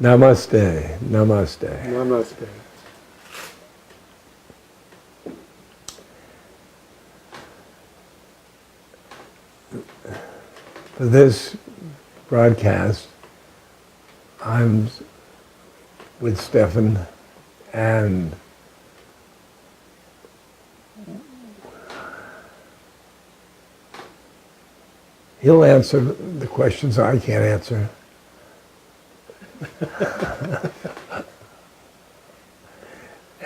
Namaste, namaste. Namaste. For this broadcast, I'm with Stephan, and he'll answer the questions I can't answer.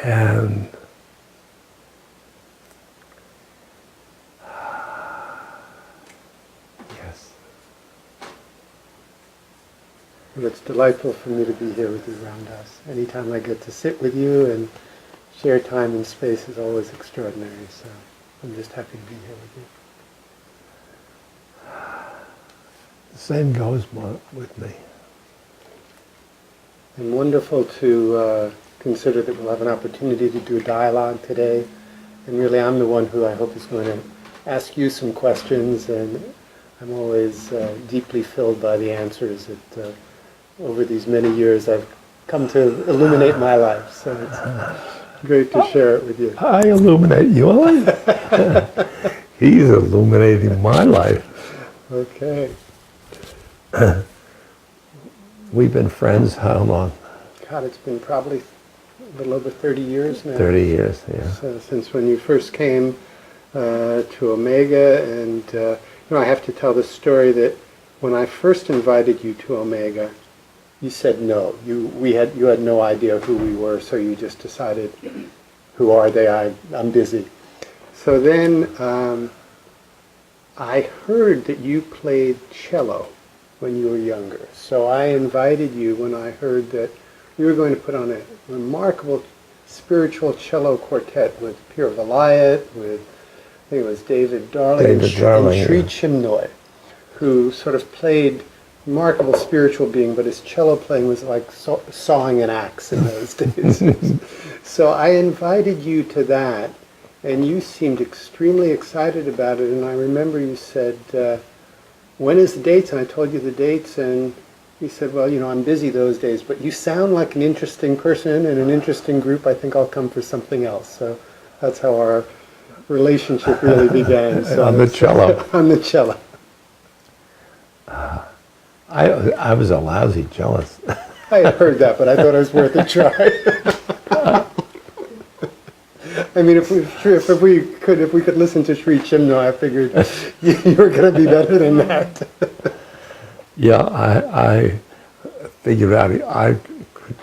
And yes. Well, it's delightful for me to be here with you, Ramdas. Anytime I get to sit with you and share time and space is always extraordinary, so I'm just happy to be here with you. The same goes with me. And wonderful to consider that we'll have an opportunity to do a dialogue today. And really I'm the one who I hope is going to ask you some questions, and I'm always deeply filled by the answers that over these many years I've come to illuminate my life. So it's great to share it with you. I illuminate your life. He's illuminating my life. Okay. We've been friends how long? God, it's been probably a little over 30 years now. 30 years, yeah. So, since when you first came to Omega, and I have to tell the story that when I first invited you to Omega, you said no. You had no idea who we were, so you just decided, who are they? I'm busy. So then I heard that you played cello when you were younger. So I invited you when I heard that you were going to put on a remarkable spiritual cello quartet with Pierre Vilayet, with, I think it was David Darling, and Sri Chimnoy, who sort of played remarkable spiritual being, but his cello playing was like sawing an axe in those days. So I invited you to that, and you seemed extremely excited about it, and I remember you said, when is the dates? And I told you the dates, and you said, well, I'm busy those days, but you sound like an interesting person and an interesting group. I think I'll come for something else. So that's how our relationship really began. So on the cello. On the cello. I was a lousy cellist. I had heard that, but I thought it was worth a try. I mean, if we could listen to Sri Chimno, I figured you were going to be better than that. Yeah, I figured out I could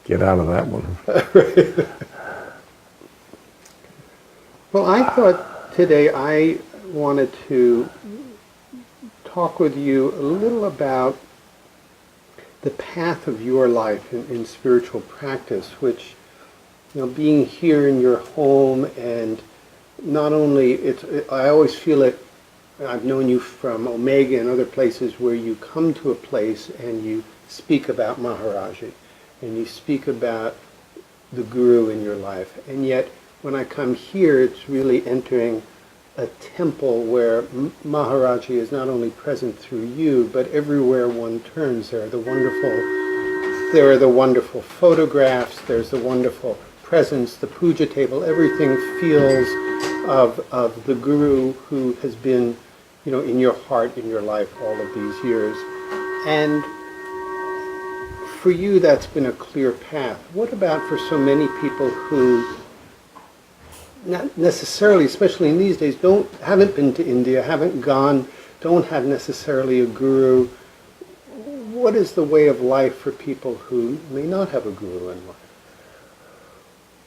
get out of that one. Well, I thought today I wanted to talk with you a little about the path of your life in spiritual practice, which, being here in your home, and not only I always feel it. I've known you from Omega and other places where you come to a place and you speak about Maharaji and you speak about the Guru in your life. And yet when I come here, it's really entering a temple where Maharaji is not only present through you, but everywhere one turns there are the wonderful photographs, there's the wonderful presence, the puja table, everything feels of the Guru who has been, in your heart, in your life all of these years. And for you, that's been a clear path. What about for so many people who, not necessarily, especially in these days, haven't been to India, haven't gone, don't have necessarily a Guru? What is the way of life for people who may not have a Guru in life?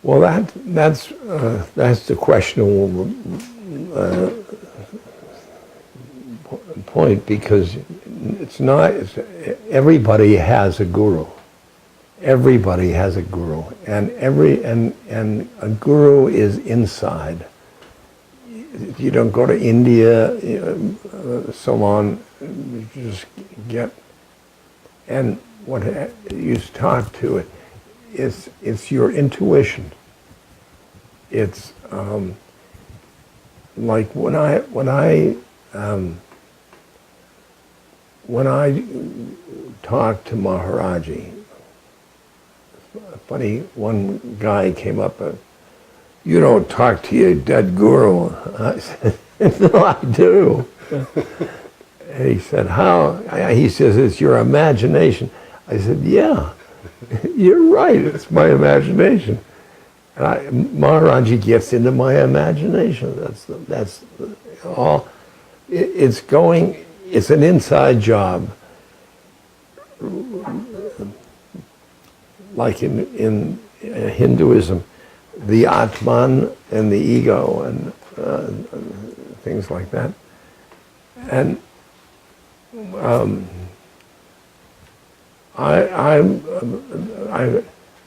Well, that's the questionable point, because everybody has a guru. Everybody has a guru, and a guru is inside. You don't go to India, so on. You just get, and what you talk to it. It's your intuition. It's like when I when I talked to Maharaji, funny, one guy came up, you don't talk to your dead guru. I said, no, I do. And he said, how? He says, it's your imagination. I said, yeah, you're right, it's my imagination. And Maharaji gets into my imagination. That's all. It's an inside job. Like in Hinduism, the Atman and the ego and things like that. And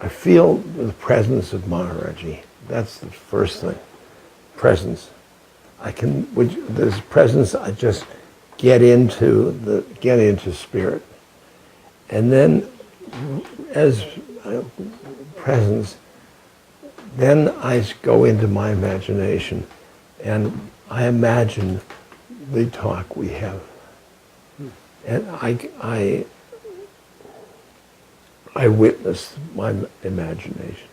I feel the presence of Maharaji. That's the first thing. Presence. This presence, I just get into spirit. And then as presence, then I go into my imagination and I imagine the talk we have. And I witness my imagination.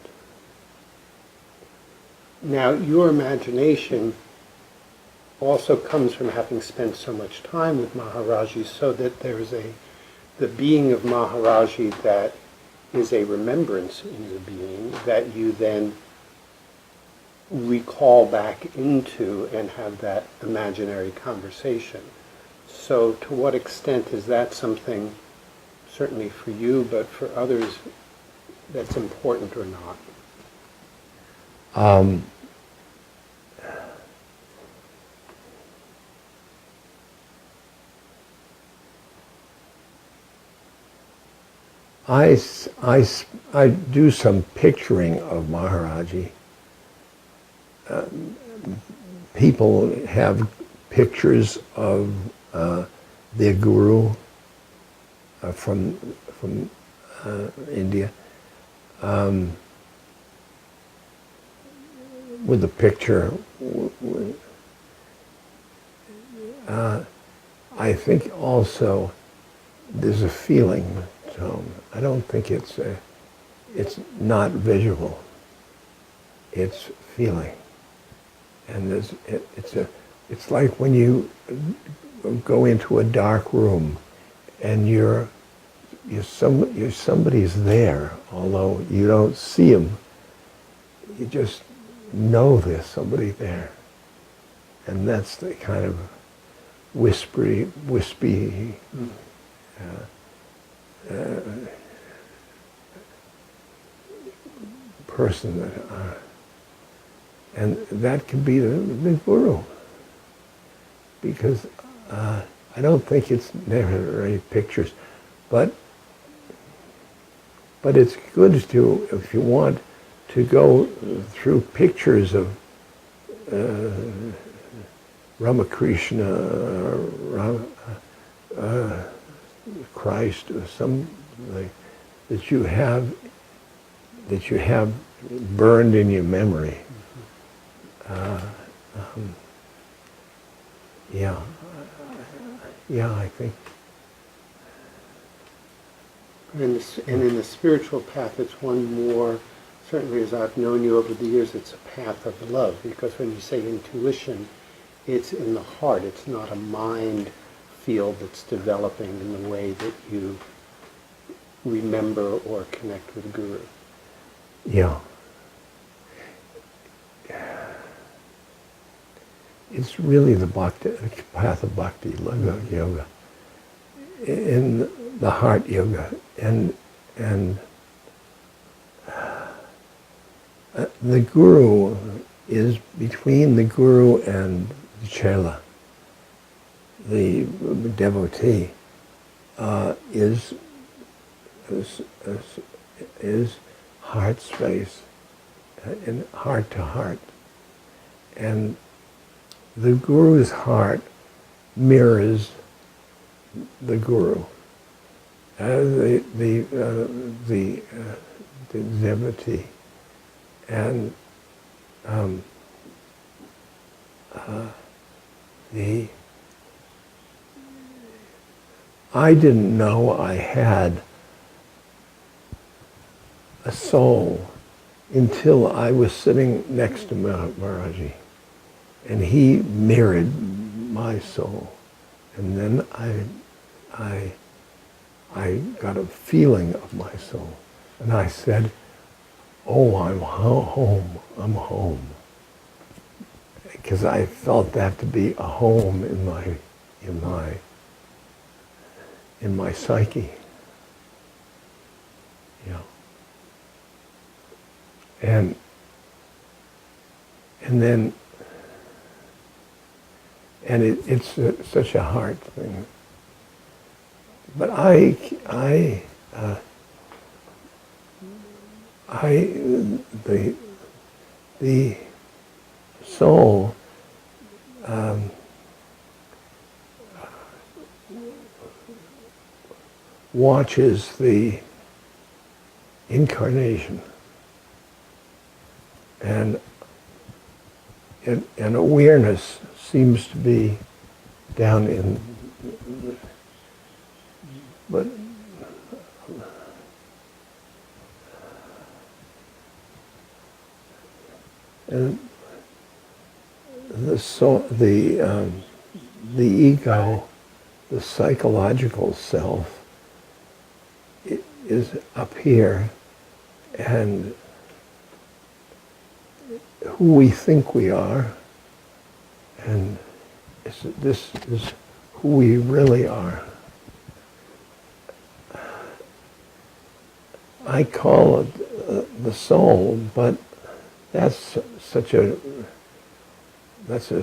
Now, your imagination also comes from having spent so much time with Maharaji, so that there's the being of Maharaji that is a remembrance in the being that you then recall back into and have that imaginary conversation. So to what extent is that something, certainly for you, but for others, that's important or not? I do some picturing of Maharaji. People have pictures of their guru from India. With the picture, I think also there's a feeling tone. I don't think it's not visual. It's feeling, and it's like when you go into a dark room, and somebody's there, although you don't see them. You just know there's somebody there, and that's the kind of wispy. Person that, and that can be the guru, because I don't think it's necessarily pictures, but it's good to, if you want, to go through pictures of Ramakrishna, Christ, or something that you have burned in your memory. I think. And in the spiritual path, it's one more, certainly as I've known you over the years, it's a path of love, because when you say intuition, it's in the heart. It's not a mind field that's developing in the way that you remember or connect with Guru. Yeah. It's really the path of bhakti, yoga, in the heart yoga, and the guru is between the guru and the chela. The devotee is heart space, and heart to heart, and the guru's heart mirrors the guru. The devotee, and I didn't know I had a soul until I was sitting next to Maharaji, and he mirrored my soul, and then I got a feeling of my soul, and I said, "Oh, I'm home. I'm home," because I felt that to be a home in my psyche. Yeah. And then it's such a hard thing. But the soul watches the incarnation, and awareness seems to be down in, but and the soul, the ego, the psychological self, is up here, and who we think we are, and this is who we really are. I call it the soul, but that's that's a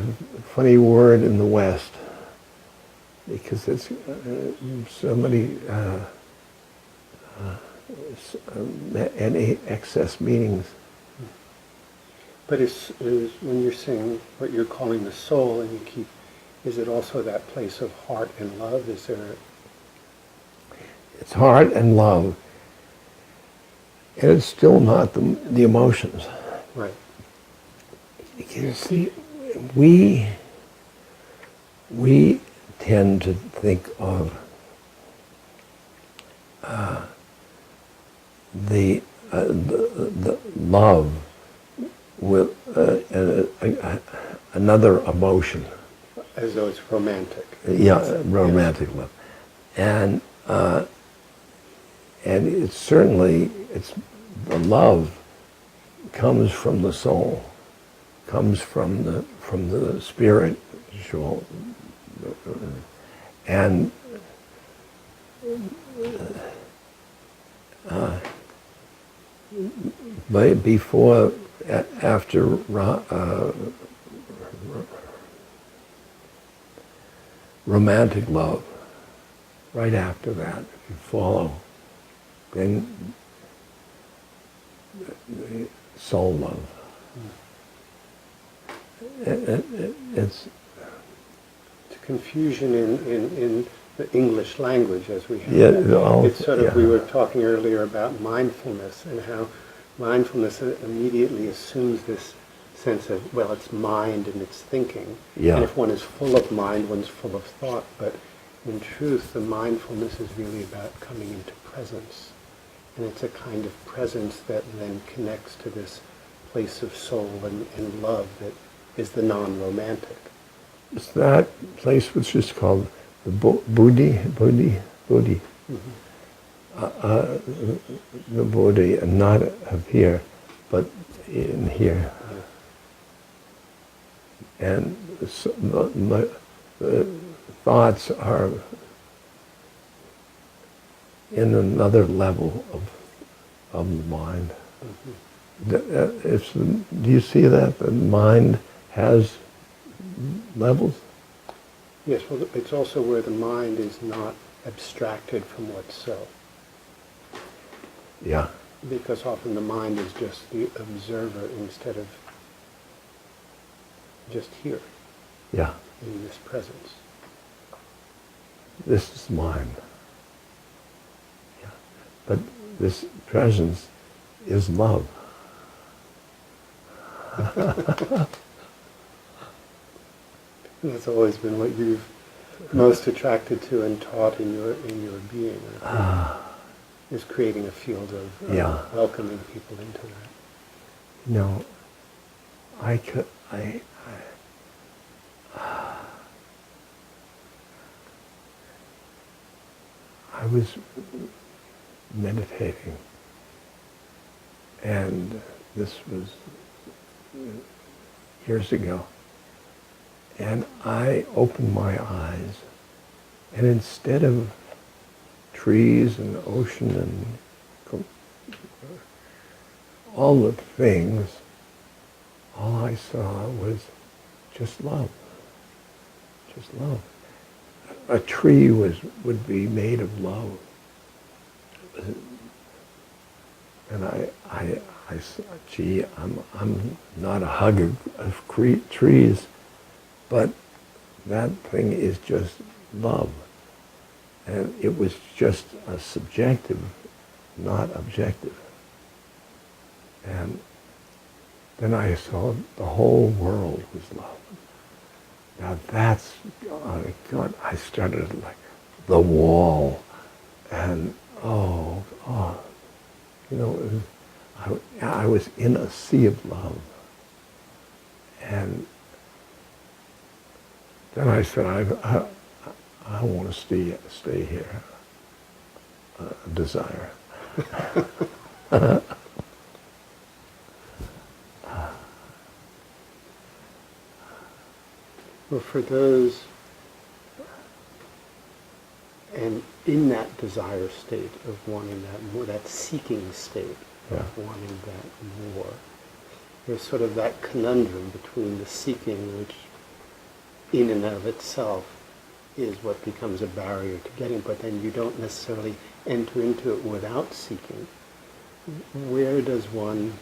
funny word in the West, because it's so many any excess meanings. But is when you're saying what you're calling the soul, and you keep, is it also that place of heart and love? Is there? It's heart and love, and it's still not the emotions. Right. You see, we tend to think of the love with another emotion. As though it's romantic. Yeah, romantic love, and it's certainly the love comes from the soul, comes from the spiritual, and before, after romantic love, right after that, if you follow, then soul love. It's a confusion in the English language as we have. Yeah, it's sort of, we were talking earlier about mindfulness, and how mindfulness immediately assumes this sense of, well, it's mind and it's thinking. Yeah. And if one is full of mind, one's full of thought. But in truth, the mindfulness is really about coming into presence. And it's a kind of presence that then connects to this place of soul and love that is the non-romantic. It's that place which is called the Buddhi. Mm-hmm. The Buddhi, and not up here, but in here. Yeah. And so the thoughts are in another level of the mind. Mm-hmm. Do you see that? The mind has levels? Yes, well, it's also where the mind is not abstracted from what's so. Yeah. Because often the mind is just the observer instead of just here. Yeah. In this presence. This is mind. Yeah. But this presence is love. That's always been what you've most attracted to and taught in your being, I think, is creating a field of Yeah. welcoming people into that. You know, I was meditating, and this was years ago, and I opened my eyes, and instead of trees and ocean and all the things, all I saw was just love. Just love. A tree would be made of love. And I said, gee, I'm not a hugger of trees, but that thing is just love. And it was just a subjective, not objective. And then I saw the whole world was love. Now that's, oh God, I started like the wall, and you know, it was, I was in a sea of love. And then I said, I want to stay here, desire. Well, for those, and in that desire state of wanting that more, that seeking state of wanting that more, there's sort of that conundrum between the seeking, which in and of itself is what becomes a barrier to getting, but then you don't necessarily enter into it without seeking. Where does one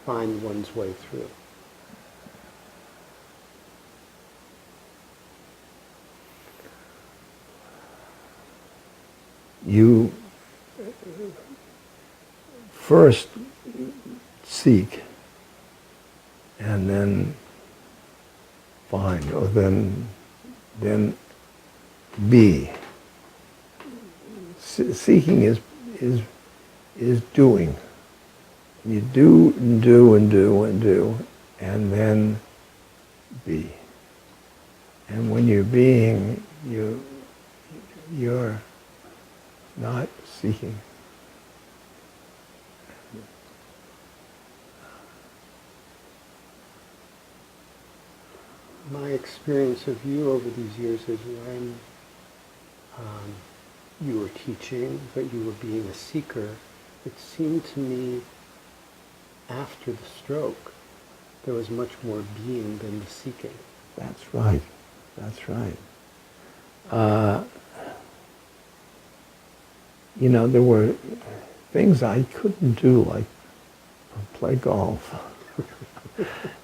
find one's way through? You first seek and then find, or then be. Seeking is doing. You do and do and do and do, and then be. And when you're being, you're not seeking. My experience of you over these years is when you were teaching, but you were being a seeker, it seemed to me after the stroke there was much more being than the seeking. That's right. That's right. You know, there were things I couldn't do, like play golf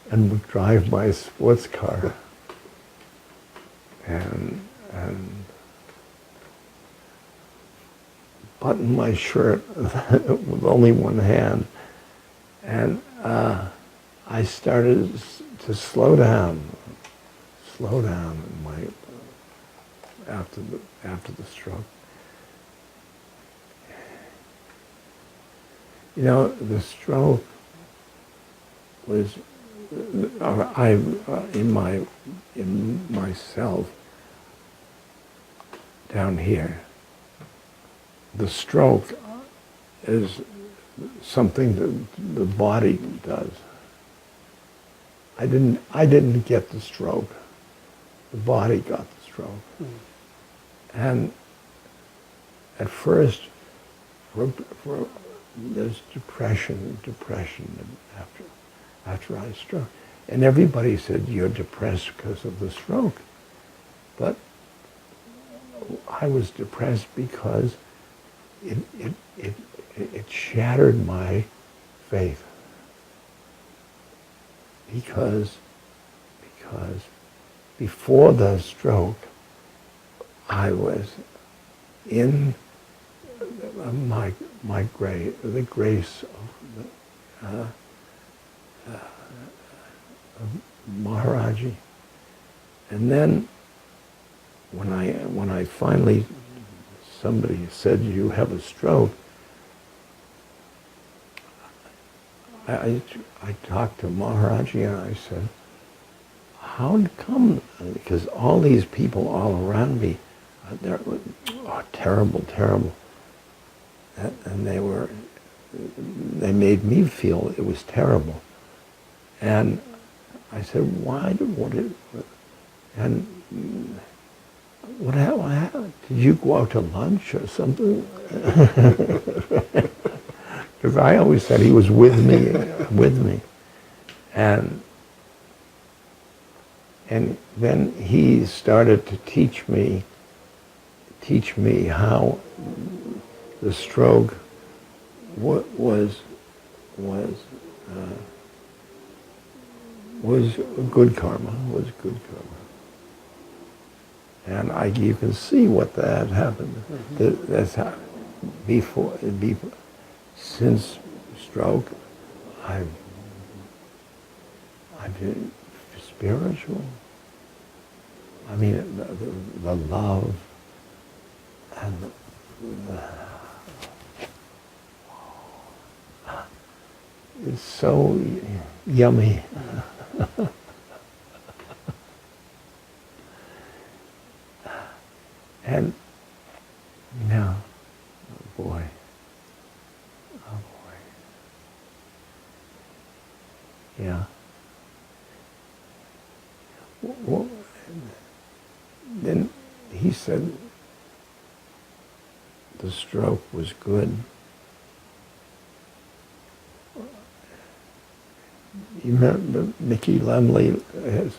and would drive my sports car and button my shirt with only one hand. And I started to slow down in my after the stroke. You know, the stroke was in myself down here. The stroke is something that the body does. I didn't get the stroke. The body got the stroke. Mm. And at first, there's depression after I struck. And everybody said, you're depressed because of the stroke. But I was depressed because it shattered my faith. Because before the stroke, I was in the grace of Maharaji. And then when I finally, somebody said, you have a stroke, I talked to Maharaji and I said, how come, because all these people all around me, they're terrible, terrible. And they made me feel it was terrible. And I said, what happened? Did you go out to lunch or something? Because I always said he was with me. And then he started to teach me how the stroke was good karma, And you can see what that happened. Mm-hmm. That's how, before, since stroke, I've been spiritual. I mean, the love and it's so yummy. And now, oh boy. Yeah. Well, then he said the stroke was good. You remember Mickey Lemley has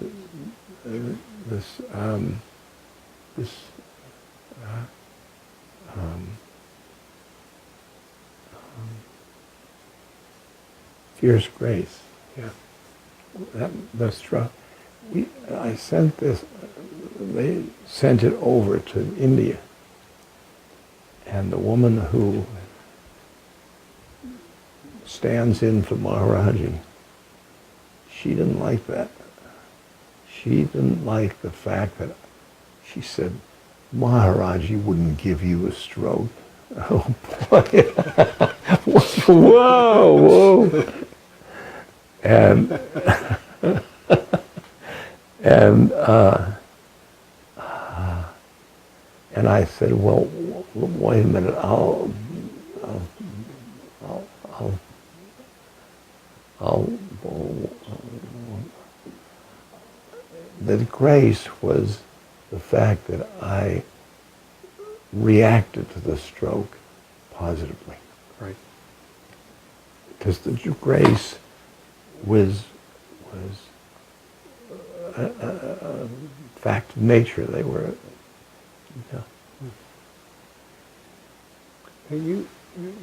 this Fierce Grace. Yeah. The stroke. I sent this. They sent it over to India, and the woman who stands in for Maharaji, she didn't like that. She didn't like the fact that she said, Maharaji wouldn't give you a stroke. Oh boy. Whoa. And and I said, well, wait a minute, the grace was the fact that I reacted to the stroke positively. Right. Because the grace was a fact of nature. They were, yeah. You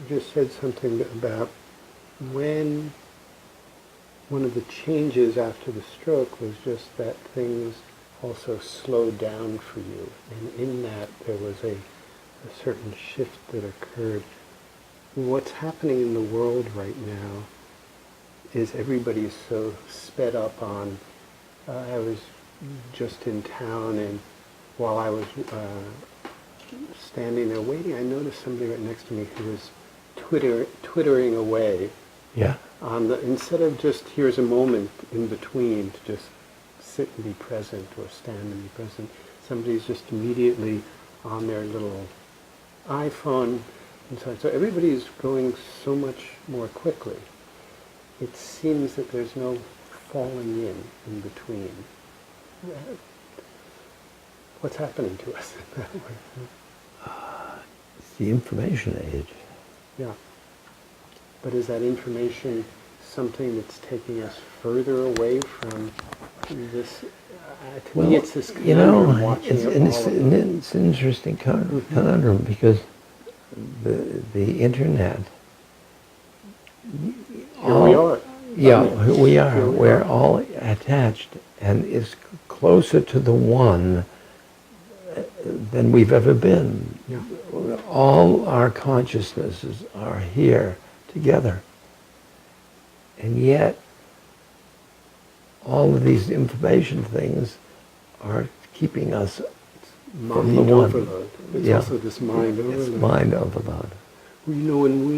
just said something about when one of the changes after the stroke was just that things also slowed down for you. And in that there was a certain shift that occurred. What's happening in the world right now is everybody's so sped up on, I was just in town, and while I was standing there waiting, I noticed somebody right next to me who was twittering away. Yeah. Instead of just here's a moment in between to just sit and be present or stand and be present, somebody's just immediately on their little iPhone and so on. So everybody's going so much more quickly. It seems that there's no falling in between. What's happening to us in that way? It's the information age. Yeah. But is that information something that's taking us further away from this? To me, it's this conundrum watching it's an interesting conundrum because the internet. Here we are. Yeah, we are. We're all attached, and it's closer to the one than we've ever been. Yeah. All our consciousnesses are here together. And yet, all of these information things are keeping us mind the one. overload. It's Yeah. also this mind overload. It's mind overload. Well, when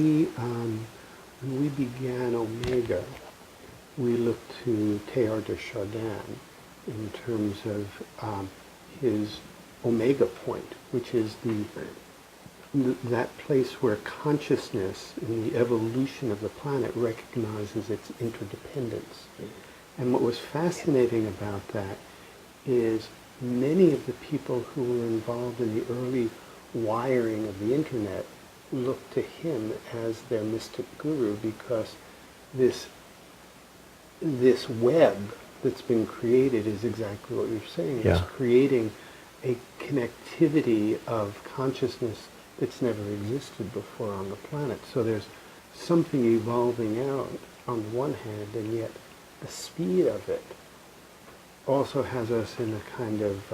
we began Omega, we looked to Teilhard de Chardin in terms of his Omega point, which is that place where consciousness in the evolution of the planet recognizes its interdependence. And what was fascinating about that is many of the people who were involved in the early wiring of the internet looked to him as their mystic guru, because this web that's been created is exactly what you're saying. Yeah. It's creating a connectivity of consciousness that's never existed before on the planet. So there's something evolving out on the one hand, and yet the speed of it also has us in a kind of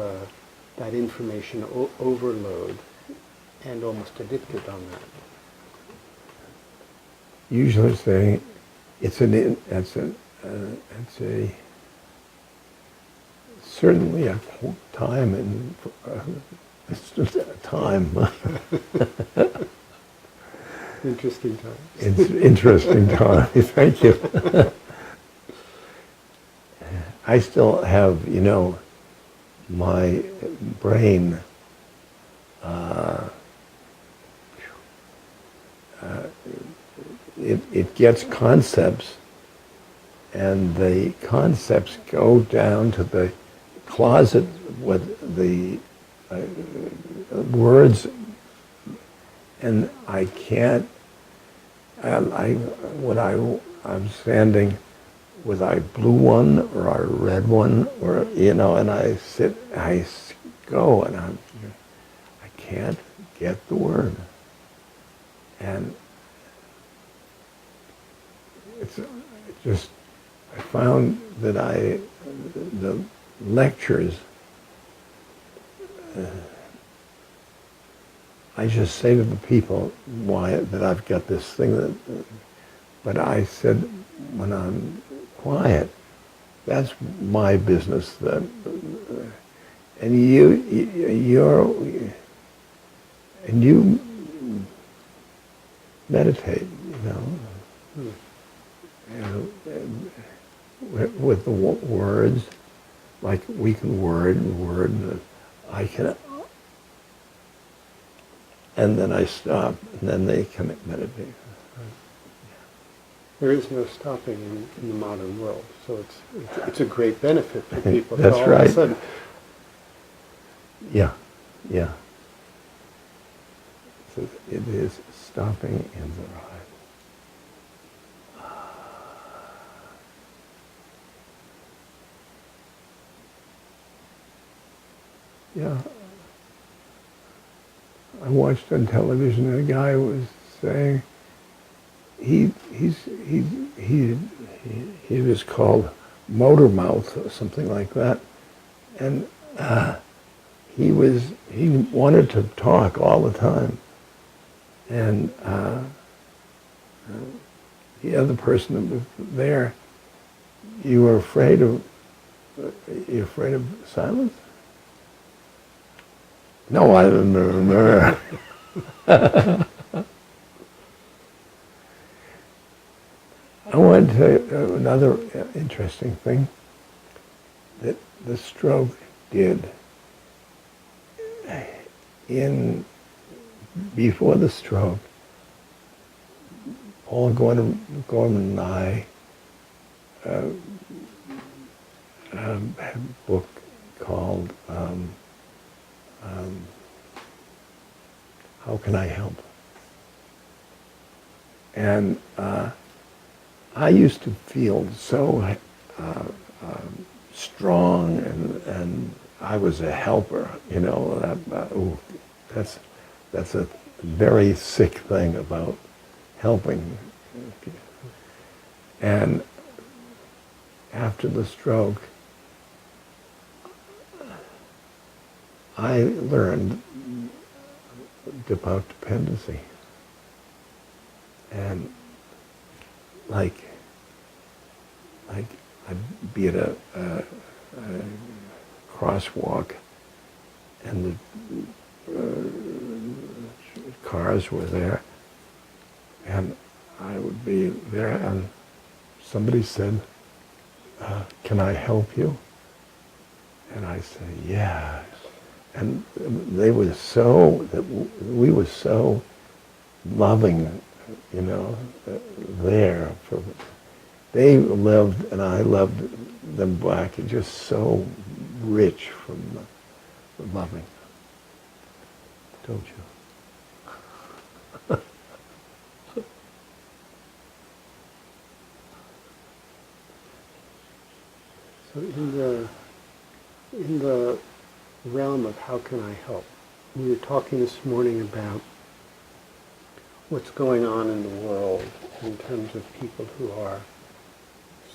that information overload, and almost addicted on that. Usually say it's certainly a time and it's just a time. Interesting time. It's interesting time. Thank you. I still have, my brain. It gets concepts, and the concepts go down to the closet with the words, and I can't. I'm standing with a blue one or a red one, or and I go, and I can't get the word, and it's just, I found that the lectures, I just say to the people that I've got this thing but I said, when I'm quiet, that's my business. And you meditate, with the words, like we can word, and I can, and then I stop, and then they can meditate. There is no stopping in the modern world, so it's a great benefit for people. That's all right. Of a sudden, Yeah. So it is stopping in the ride. Yeah. I watched on television, and a guy was saying he was called motor mouth or something like that, and he wanted to talk all the time, and the other person that was there, you're afraid of silence? No, I don't know. I want to tell you another interesting thing that the stroke did. Before the stroke, Paul Gorman and I had a book called How Can I Help? And I used to feel so strong, and I was a helper, that's a very sick thing about helping. And after the stroke, I learned about dependency. And like I'd be at a crosswalk, and the cars were there, and I would be there, and somebody said, "Can I help you?" And I said, "Yeah." And they were so, we were so loving, you know, there. They loved, and I loved them back, and just so rich from the loving, don't you? So in the realm of how can I help, we were talking this morning about what's going on in the world in terms of people who are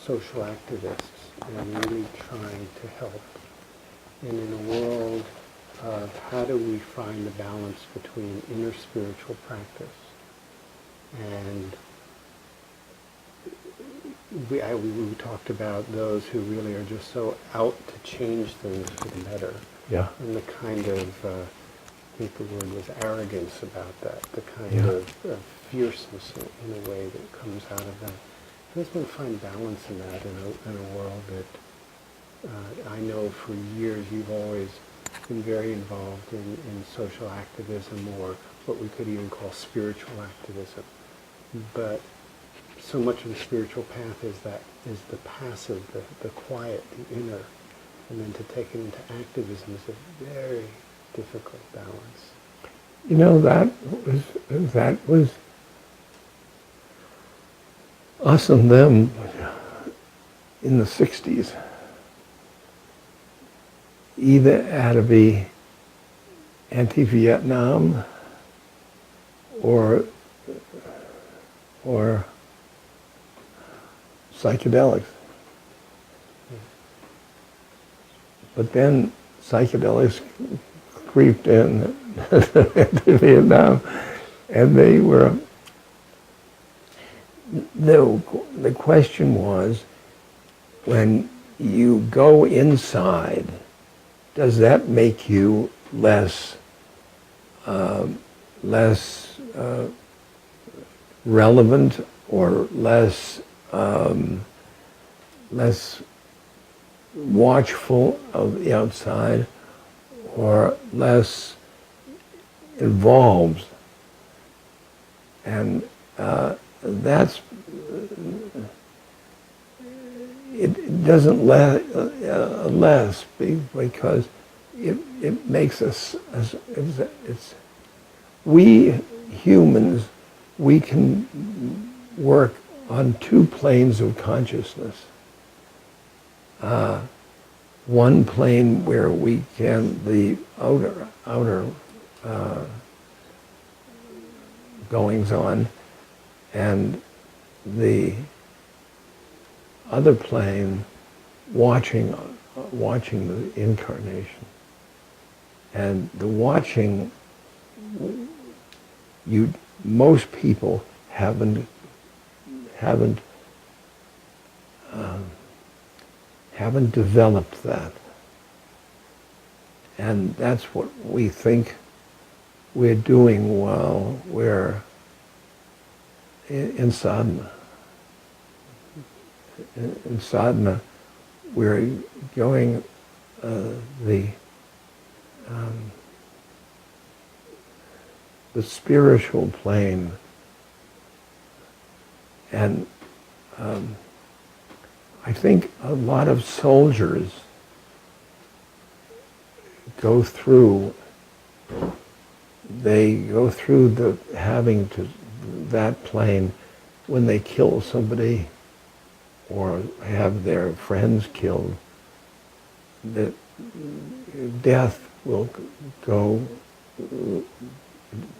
social activists and really trying to help. And in a world of how do we find the balance between inner spiritual practice and we talked about those who really are just so out to change things for the better. Yeah. And the kind of, I think the word was arrogance about that, the kind Yeah. of fierceness in a way that comes out of that. I just want to find balance in that in a world that I know for years you've always been very involved in social activism, or what we could even call spiritual activism. But so much of the spiritual path is the passive, the quiet, the inner, and then to take it into activism is a very difficult balance. You know, that was us and them in the 60s. Either had to be anti-Vietnam or psychedelics. But then psychedelics creeped in to Vietnam, and they were, the question was, when you go inside, does that make you less relevant, or less watchful of the outside, or less involved? And that's, it doesn't less, because it makes us, it's we humans, we can work on two planes of consciousness. One plane where we can, the outer goings on, and the other plane watching the incarnation. And the watching, most people haven't developed that. And that's what we think we're doing while we're in sadhana. In sadhana, we're going the spiritual plane, and I think a lot of soldiers go through having to that plane when they kill somebody or have their friends killed. That death will go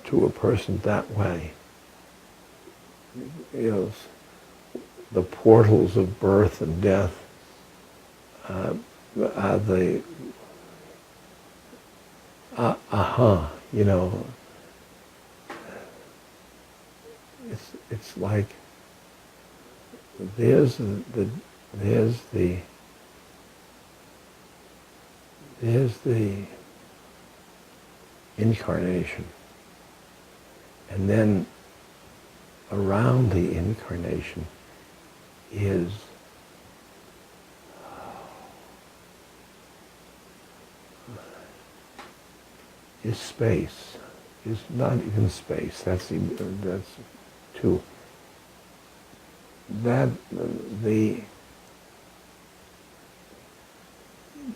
to a person that way. You know, the portals of birth and death are the you know. It's like there's the incarnation. And then around the incarnation is space. Is not even space. That's too. That the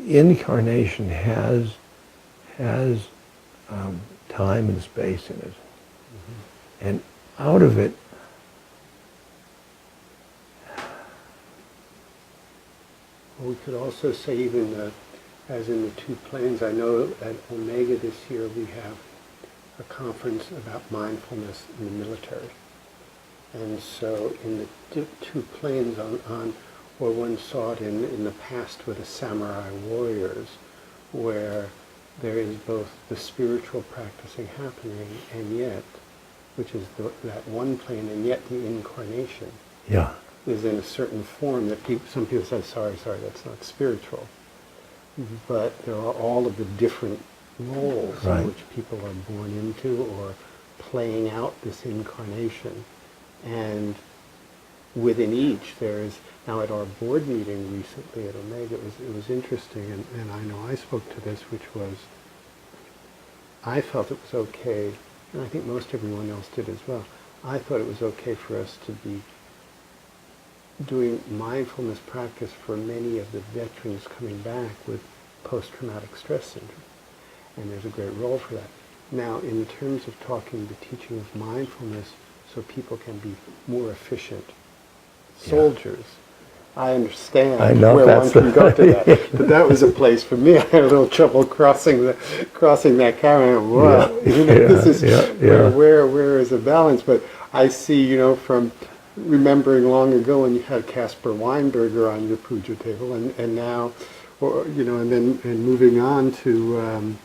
incarnation has time and space in it, and out of it Well, we could also say even as in the two planes, I know at Omega this year we have a conference about mindfulness in the military. And so in the two planes or one saw it in the past with the samurai warriors, where there is both the spiritual practicing happening and yet, which is that one plane, and yet the incarnation yeah. is in a certain form that some people say, sorry, that's not spiritual. But there are all of the different roles Right. in which people are born into or playing out this incarnation. And within each there is, now at our board meeting recently at Omega, it was interesting, and I know I spoke to this, which was, I felt it was okay, and I think most everyone else did as well, I thought it was okay for us to be doing mindfulness practice for many of the veterans coming back with post-traumatic stress syndrome. And there's a great role for that. Now, in terms of talking the teaching of mindfulness so people can be more efficient soldiers, I understand where one can go to that. But that was a place for me. I had a little trouble crossing that camera. Wow, this is where is the balance? But I see, from remembering long ago when you had Caspar Weinberger on your puja table, and now, and moving on to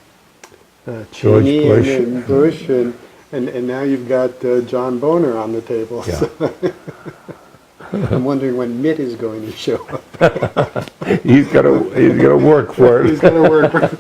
Cheney and Bush, and now you've got John Boner on the table. Yeah. So I'm wondering when Mitt is going to show up. He's got to work for it. He's going to work for it.